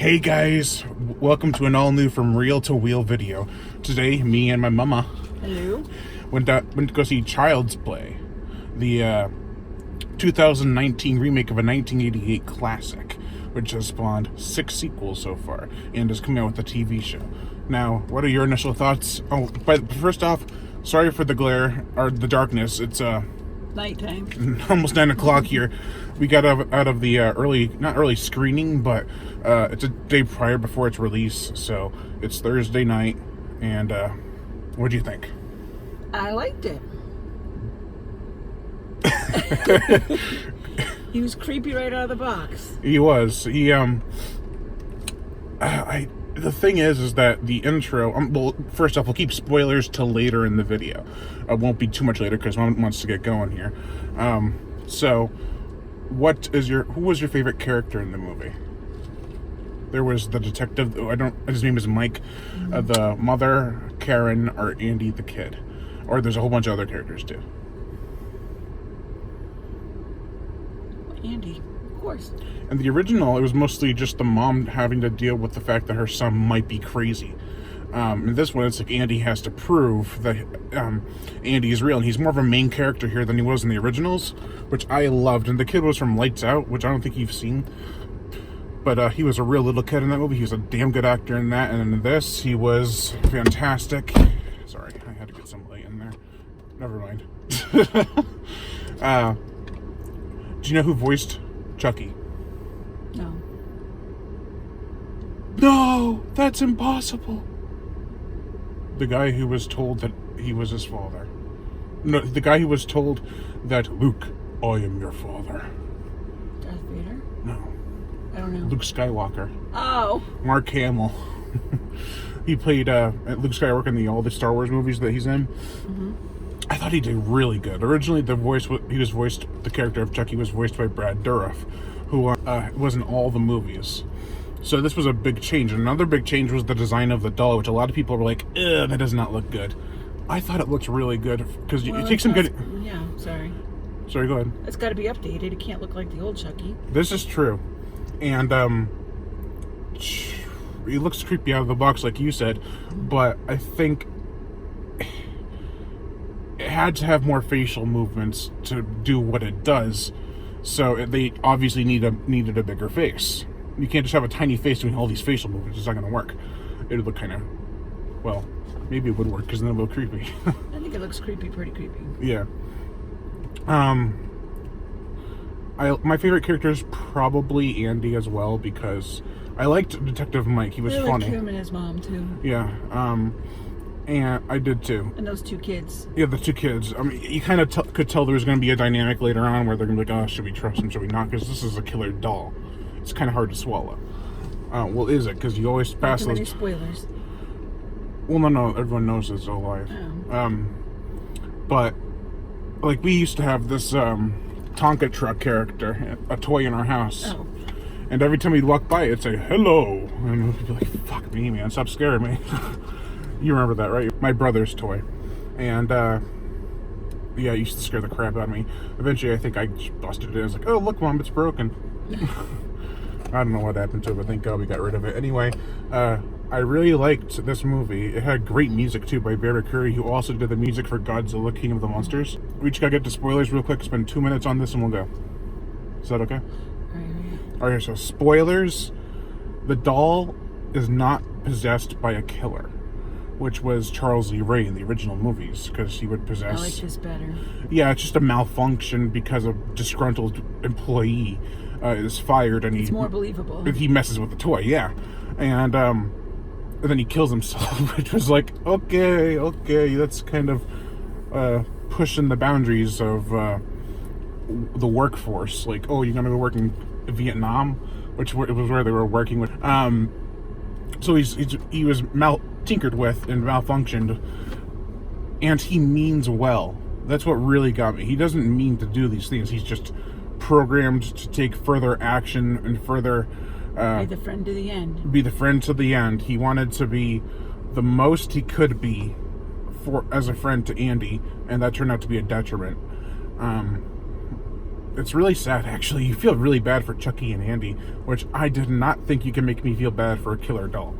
Hey guys, welcome to an all-new From Reel to Wheel video. Today, me and my mama Hello. went to go see Child's Play, the 2019 remake of a 1988 classic, which has spawned 6 sequels so far, and is coming out with a TV show. Now, what are your initial thoughts? Oh, but first off, sorry for the glare, or the darkness. It's Nighttime. almost 9 o'clock here. We got out of the not early screening, but it's a day prior before its release, so it's Thursday night. And what do you think? I liked it. He was creepy right out of the box. He was. The thing is that the intro. Well, first off, we'll keep spoilers till later in the video. It won't be too much later because Mom wants to get going here. So, who was your favorite character in the movie? There was the detective. His name is Mike. The mother, Karen, or Andy the kid, or there's a whole bunch of other characters too. Andy, of course. In the original, it was mostly just the mom having to deal with the fact that her son might be crazy. In this one, it's like Andy has to prove that Andy is real, and he's more of a main character here than he was in the originals, which I loved. And the kid was from Lights Out, which I don't think you've seen, but he was a real little kid in that movie. He was a damn good actor in that, and in this, he was fantastic. Sorry, I had to get some light in there. Never mind. Do you know who voiced Chucky? No. No, that's impossible. The guy who was told that he was his father. No, the guy who was told that, Luke, I am your father. Darth Vader? No. I don't know. Luke Skywalker. Oh. Mark Hamill. He played Luke Skywalker in all the Star Wars movies that he's in. Mm-hmm. I thought he did really good. Originally, the character of Chucky was voiced by Brad Dourif, who was in all the movies. So this was a big change. Another big change was the design of the doll, which a lot of people were like, "Ugh, that does not look good." I thought it looked really good because it takes some good. Yeah, sorry. Sorry, go ahead. It's got to be updated. It can't look like the old Chucky. This is true, and he looks creepy out of the box, like you said, but I think it had to have more facial movements to do what it does. So they obviously needed a bigger face. You can't just have a tiny face doing all these facial movements. It's not going to work. It would look kind of, well, maybe it would work because then it would look creepy. I think it looks creepy, pretty creepy. Yeah. My favorite character is probably Andy as well because I liked Detective Mike. He was funny. I liked him and his mom too. Yeah. And I did too. And those 2 kids. Yeah, the 2 kids. I mean, you kind of could tell there was going to be a dynamic later on where they're going to be like, oh, should we trust him, should we not? Because this is a killer doll. It's kind of hard to swallow. Well, is it? Because you always pass those... those... spoilers. Well, no, everyone knows it's alive. Oh. But, like, we used to have this Tonka truck character, a toy in our house. Oh. And every time we'd walk by, it'd say, hello. And we'd be like, fuck me, man, stop scaring me. You remember that, right? My brother's toy. And, yeah, it used to scare the crap out of me. Eventually, I think I just busted it. I was like, oh, look, Mom, it's broken. I don't know what happened to it, but thank God we got rid of it. Anyway, I really liked this movie. It had great music, too, by Bear McCreary, who also did the music for Godzilla, King of the Monsters. We just gotta get to spoilers real quick. Spend 2 minutes on this and we'll go. Is that okay? Alright, so spoilers. The doll is not possessed by a killer, which was Charles Lee Ray in the original movies, because he would possess... I like this better. Yeah, it's just a malfunction because a disgruntled employee is fired, and it's more believable. He messes with the toy, yeah. And then he kills himself, which was like, okay, that's kind of pushing the boundaries of the workforce. Like, oh, you're gonna go work in Vietnam, which was where they were working with. So he was tinkered with and malfunctioned, and he means well. That's what really got me. He doesn't mean to do these things. He's just programmed to take further action and further be the friend to the end. Be the friend to the end. He wanted to be the most he could be as a friend to Andy, and that turned out to be a detriment. it's really sad, actually. You feel really bad for Chucky and Andy, which I did not think you can make me feel bad for a killer doll.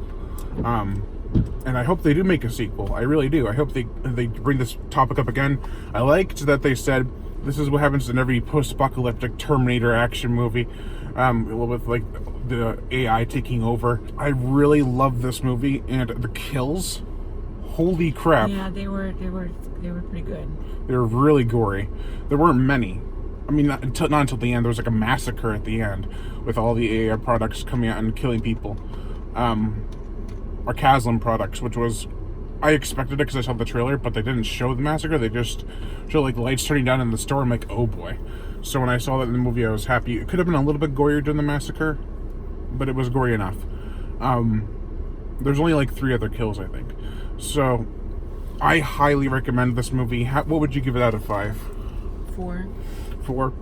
And I hope they do make a sequel. I really do. I hope they bring this topic up again. I liked that they said this is what happens in every post-apocalyptic Terminator action movie, with like the AI taking over. I really love this movie, and the kills, holy crap! Yeah, they were pretty good. They were really gory. There weren't many. I mean, not until the end. There was like a massacre at the end with all the AI products coming out and killing people. Or Caslim products, which was, I expected it because I saw the trailer, but they didn't show the massacre. They just showed like the lights turning down in the store. I'm like, oh boy. So when I saw that in the movie, I was happy. It could have been a little bit gorier during the massacre, but it was gory enough. There's only like 3 other kills, I think. So I highly recommend this movie. What would you give it out of 5? 4. 4.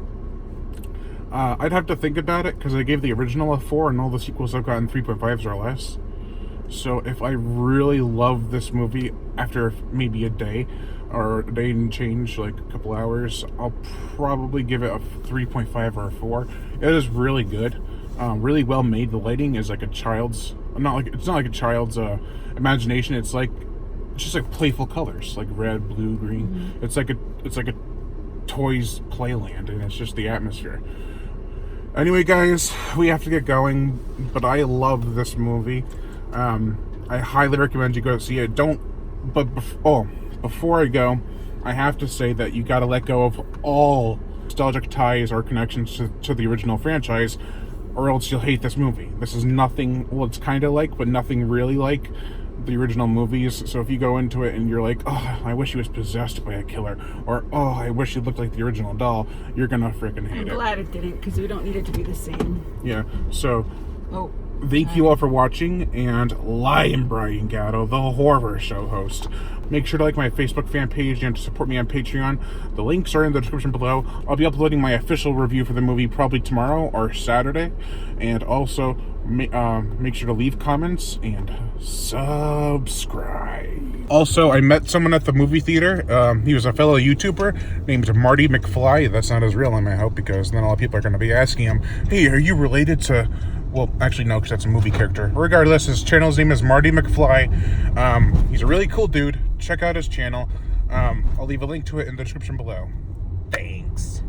I'd have to think about it because I gave the original a 4, and all the sequels I've gotten 3.5s or less. So if I really love this movie after maybe a day or a day and change, like a couple hours, I'll probably give it a 3.5 or a 4. It is really good, really well made. The lighting is like a child's, it's not like a child's imagination. It's just like playful colors, like red, blue, green. Mm-hmm. It's like a toys playland, and it's just the atmosphere. Anyway, guys, we have to get going, but I love this movie. I highly recommend you go see it. Before I go, I have to say that you got to let go of all nostalgic ties or connections to the original franchise, or else you'll hate this movie. This is nothing, well, it's kind of like, but nothing really like the original movies. So if you go into it and you're like, oh, I wish he was possessed by a killer, or oh, I wish he looked like the original doll, you're gonna freaking hate it. I'm glad it didn't, because we don't need it to be the same. Yeah, so thank you all for watching, and I am Brian Gatto, the Horror Show host. Make sure to like my Facebook fan page and to support me on Patreon. The links are in the description below. I'll be uploading my official review for the movie probably tomorrow or Saturday. And also, make sure to leave comments and subscribe. Also, I met someone at the movie theater. He was a fellow YouTuber named Marty McFly. That's not his real name, I hope, because then all the people are going to be asking him, hey, are you related to... Well, actually, no, because that's a movie character. Regardless, his channel's name is Marty McFly. He's a really cool dude. Check out his channel. I'll leave a link to it in the description below. Thanks.